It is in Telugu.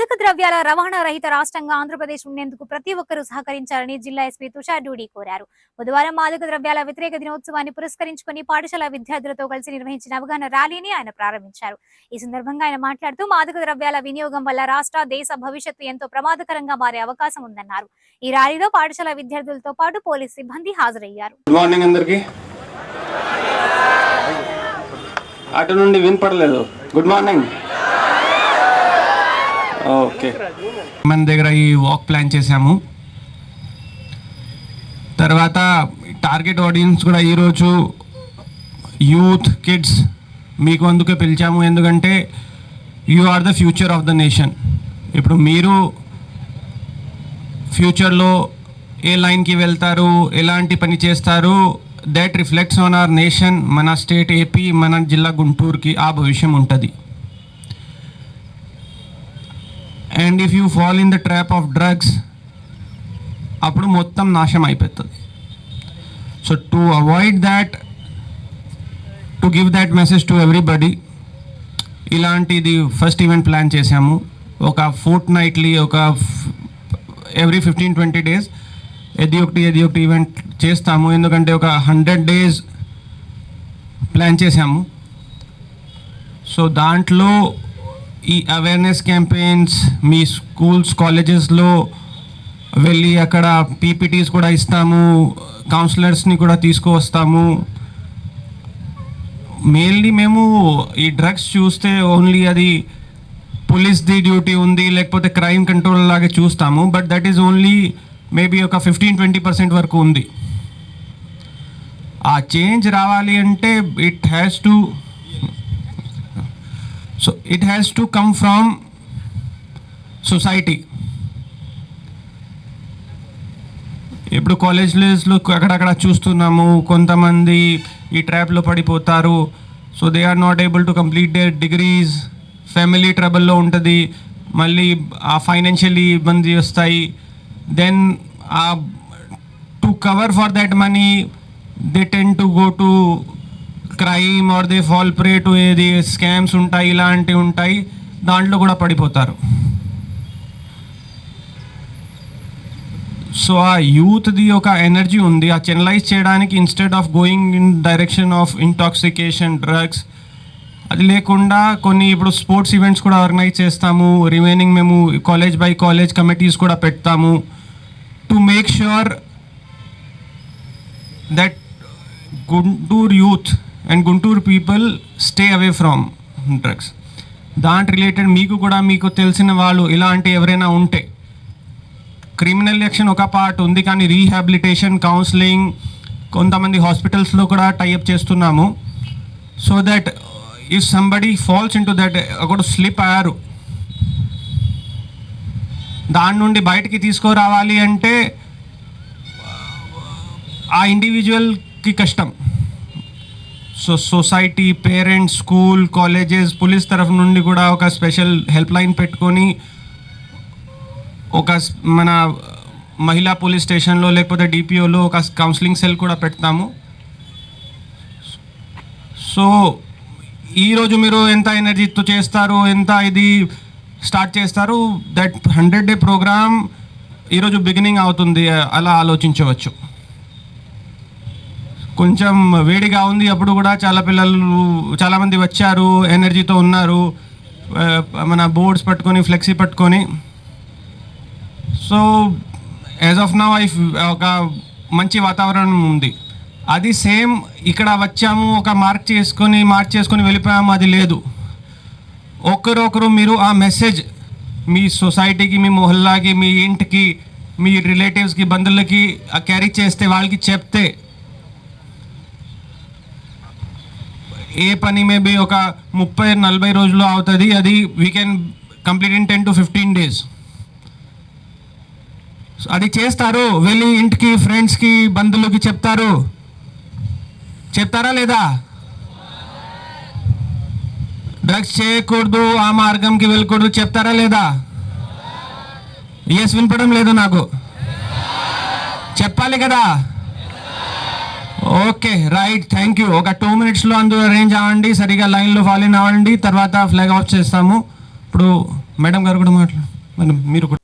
మాదక ద్రవ్యాల రవాణా రహిత రాష్ట్రంగా ఆంధ్రప్రదేశ్ ఉండేందుకు ప్రతి ఒక్కరూ సహకరించాలని జిల్లా ఎస్పీ తుషార్ డూడి కోరారు. బుధవారం మాదక ద్రవ్యాల వ్యతిరేక దినోత్సవాన్ని పురస్కరించుకుని పాఠశాల విద్యార్థులతో కలిసి నిర్వహించిన అవగాహన ర్యాలీని ఆయన ప్రారంభించారు. ఈ సందర్భంగా ఆయన మాట్లాడుతూ మాదక ద్రవ్యాల వినియోగం వల్ల రాష్ట్ర, దేశ భవిష్యత్తు ఎంతో ప్రమాదకరంగా మారే అవకాశం ఉందన్నారు. ఈ ర్యాలీలో పాఠశాల విద్యార్థులతో పాటు పోలీస్ సిబ్బంది హాజరయ్యారు. గుడ్ మార్నింగ్ అందరికీ. అటు నుండి వినపడలేదు. Good morning. ఓకే, మన దగ్గర ఈ వాక్ ప్లాన్ చేశాము. తర్వాత టార్గెట్ ఆడియన్స్ కూడా ఈరోజు యూత్, కిడ్స్ మీకు అందుకే పిలిచాము. ఎందుకంటే you are the future of the nation. ఇప్పుడు మీరు ఫ్యూచర్లో ఏ లైన్కి వెళ్తారు, ఎలాంటి పని చేస్తారు, that reflects on our nation. మన స్టేట్ ఏపీ, మన జిల్లా గుంటూరుకి ఆ భవిష్యం ఉంటుంది. And if you fall in the trap of drugs, అప్పుడు మొత్తం నాశనం అయిపోతుంది. So to avoid that, to give that message to everybody, ఇలాంటిది ఫస్ట్ ఈవెంట్ ప్లాన్ చేశాము. ఒక ఫోర్ట్ నైట్లీ, ఒక ఎవ్రీ 15-20 days ఏది ఒకటి ఈవెంట్ చేస్తాము. ఎందుకంటే ఒక 100 days ప్లాన్ చేశాము. సో దాంట్లో ఈ అవేర్నెస్ క్యాంపెయిన్స్ మీ స్కూల్స్, కాలేజెస్లో వెళ్ళి అక్కడ పీపీటీస్ కూడా ఇస్తాము, కౌన్సిలర్స్ని కూడా తీసుకువస్తాము. మెయిన్లీ మేము ఈ డ్రగ్స్ చూస్తే ఓన్లీ అది పోలీస్ది డ్యూటీ ఉంది, లేకపోతే క్రైమ్ కంట్రోల్ లాగా చూస్తాము. But that is only maybe ఒక 15-20% వరకు ఉంది. ఆ చేంజ్ రావాలి అంటే it has to come from society. ఇప్పుడు కాలేజెస్లో అక్కడక్కడ చూస్తున్నాము, కొంతమంది ఈ ట్రాప్లో పడిపోతారు. So they are not able to complete their degrees. Family ట్రబుల్లో ఉంటుంది, మళ్ళీ ఆ ఫైనాన్షియల్లీ ఇబ్బంది వస్తాయి. Then to cover for that money they tend to go to crime or they fall prey to ఏది స్కామ్స్ ఉంటాయి, ఇలాంటివి ఉంటాయి, దాంట్లో కూడా పడిపోతారు. సో ఆ యూత్ది ఒక ఎనర్జీ ఉంది, ఆ చెనలైజ్ చేయడానికి instead of going in direction of intoxication, drugs, అది లేకుండా కొన్ని ఇప్పుడు స్పోర్ట్స్ ఈవెంట్స్ కూడా ఆర్గనైజ్ చేస్తాము. రిమైనింగ్ మేము కాలేజ్ బై కాలేజ్ కమిటీస్ కూడా పెడతాము to make sure that Guntur youth and Guntur people stay away from drugs. దాంట్ రిలేటెడ్ మీకు తెలిసిన వాళ్ళు ఇలాంటి ఎవరైనా ఉంటే, క్రిమినల్ యాక్షన్ ఒక పార్ట్ ఉంది, కానీ రీహాబిలిటేషన్, కౌన్సిలింగ్, కొంతమంది హాస్పిటల్స్లో కూడా టైఅప్ చేస్తున్నాము. So that if somebody falls into that, ఒకడు స్లిప్ అయ్యారు, దాని నుండి బయటికి తీసుకురావాలి అంటే ఆ ఇండివిజువల్కి కష్టం. So society, parents, school, colleges, police తరఫు నుండి కూడా ఒక స్పెషల్ హెల్ప్ లైన్ పెట్టుకొని, ఒక మన మహిళా పోలీస్ స్టేషన్లో లేకపోతే డిపిఓలో ఒక కౌన్సిలింగ్ సెల్ కూడా పెడతాము. సో ఈరోజు మీరు ఎంత ఎనర్జీతో చేస్తారు, ఎంత ఇది స్టార్ట్ చేస్తారు, దట్ 100-day ప్రోగ్రామ్ ఈరోజు బిగినింగ్ అవుతుంది, అలా ఆలోచించవచ్చు. కొంచెం వేడిగా ఉంది, అప్పుడు కూడా చాలామంది వచ్చారు, ఎనర్జీతో ఉన్నారు, మన బోర్డ్స్ పట్టుకొని, ఫ్లెక్సీ పట్టుకొని. సో యాజ్ ఆఫ్ నౌ ఒక మంచి వాతావరణం ఉంది. అది సేమ్ ఇక్కడ వచ్చాము, ఒక మార్క్ చేసుకొని వెళ్ళిపోయాము, అది లేదు. ఒకరొకరు మీరు ఆ మెసేజ్ మీ సొసైటీకి, మీ మొహల్లాకి, మీ ఇంటికి, మీ రిలేటివ్స్కి, బంధువులకి క్యారీ చేస్తే, వాళ్ళకి చెప్తే, ఏ పని మేబీ ఒక 30-40 రోజులు అవుతుంది, అది we can complete in 10-15 days. అది చేస్తారు, వెళ్ళి ఇంటికి, ఫ్రెండ్స్కి, బంధువులకి చెప్తారా లేదా? డ్రగ్స్ చేయకూడదు, ఆ మార్గంకి వెళ్ళకూడదు, చెప్తారా లేదా? ఎస్ వినపడం లేదు నాకు, చెప్పాలి కదా. Okay, right, thank you. ఒక 2 minutesలో అందులో అరేంజ్ అవ్వండి, సరిగా లైన్లో ఫాలో అవ్వండి, తర్వాత ఫ్లాగ్ ఆఫ్ చేస్తాము. ఇప్పుడు మేడం గారు కూడా మాట్లాడు. మనం మీరు కూడా